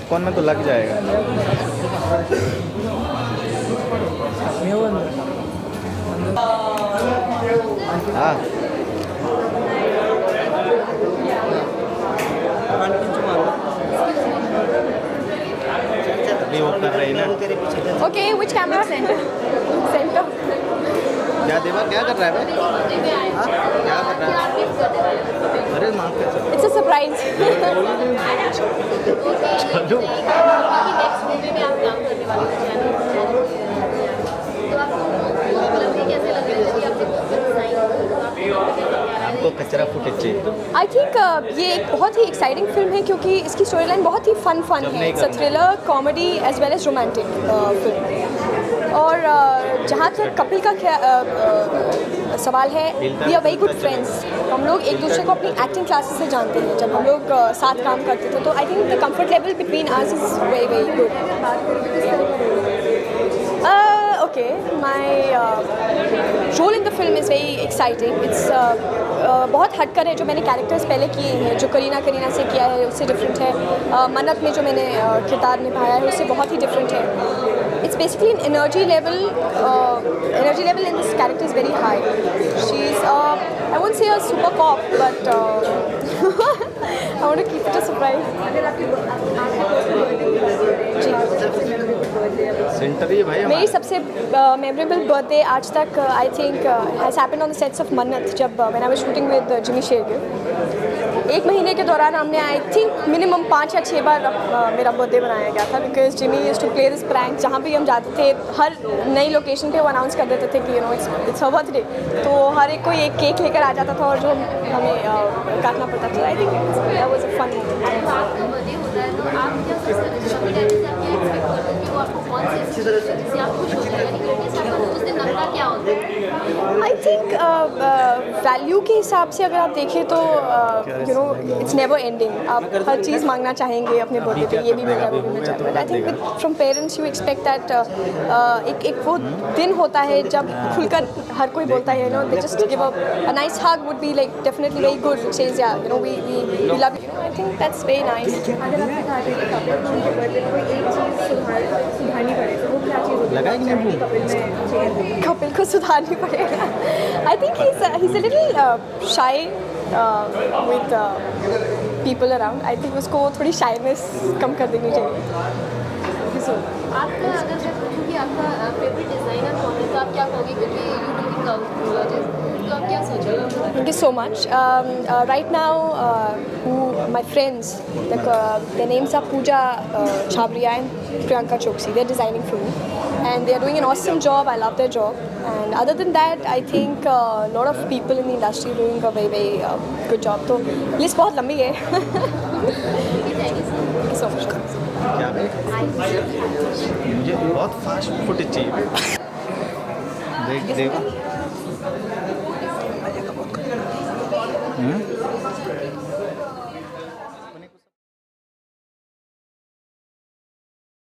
Popcorn में तो लग जाएगा। हाँ अभी वो कर रही है ना। Okay, which camera? सेंटर। क्या देवा क्या कर रहा है भाई? हाँ क्या कर रहा है? अरे माफ कर। It's a surprise. चलो आपको कचरा फुटेज चाहिए। आई थिंक ये एक बहुत ही एक्साइटिंग फिल्म है क्योंकि इसकी स्टोरी लाइन बहुत ही फन है। It's a thriller, comedy as well as romantic film. और जहाँ तक कपिल का सवाल है, we are very good friends. हम लोग एक दूसरे को अपनी एक्टिंग क्लासेस से जानते हैं। जब हम लोग साथ काम करते थे तो I think the comfort level between us is very very good. Okay, my role in the film is very exciting. It's बहुत हटकर है जो मैंने कैरेक्टर्स पहले किए हैं, जो करीना से किया है उससे डिफरेंट है। मन्नत में जो मैंने किरदार निभाया है उससे बहुत ही डिफरेंट है। It's basically an energy level in this character is very high. She's I won't say a super cop, but I want to keep it a surprise. सेंटर ही भाई मेरी सबसे मेमोरेबल बर्थडे आज तक I think has happened on the sets of Mannat, जब when I was shooting with Jimmy Shergill. एक महीने के दौरान हमने आई थिंक मिनिमम 5 या 6 बार मेरा बर्थडे मनाया गया था, because Jimmy used to play this prank. जहाँ भी हम जाते थे, हर नई लोकेशन पे वो अनाउंस कर देते थे कि इट्स हर बर्थडे, तो हर एक कोई एक केक लेकर आ जाता था और जो हमें काटना पड़ता था। I think that was a fun I think value के हिसाब से अगर आप देखें तो इट्स नेवर एंडिंग। आप हर चीज़ मांगना चाहेंगे अपने बर्थडे पे, ये भी मिल जाएगा। I think from parents you expect that एक वो दिन होता है जब खुलकर हर कोई बोलता है, they just give a nice hug would be like definitely very good, which says yeah we love you. I think that's very nice. Kapil को सुधारनी पड़ेगा। I think he's a little shy with people around. I think उसको थोड़ी shyness कम कर देनी चाहिए। आपका अगर मैं पूछूँ कि आपका फेवरेट डिज़ाइनर कौन है तो आप क्या कहोगे, क्योंकि यू डू द तो आप क्या सोचोगे? Thank you so much. Right now, my friends, their names are Pooja Chhabria and Priyanka Chokshi. They're designing for me, and they're doing an awesome job. I love their job. And other than that, I think a lot of people in the industry are doing a very, very good job. So, list बहुत लंबी है. Thank you so much. क्या मुझे बहुत fast footage चाहिए। देख देगा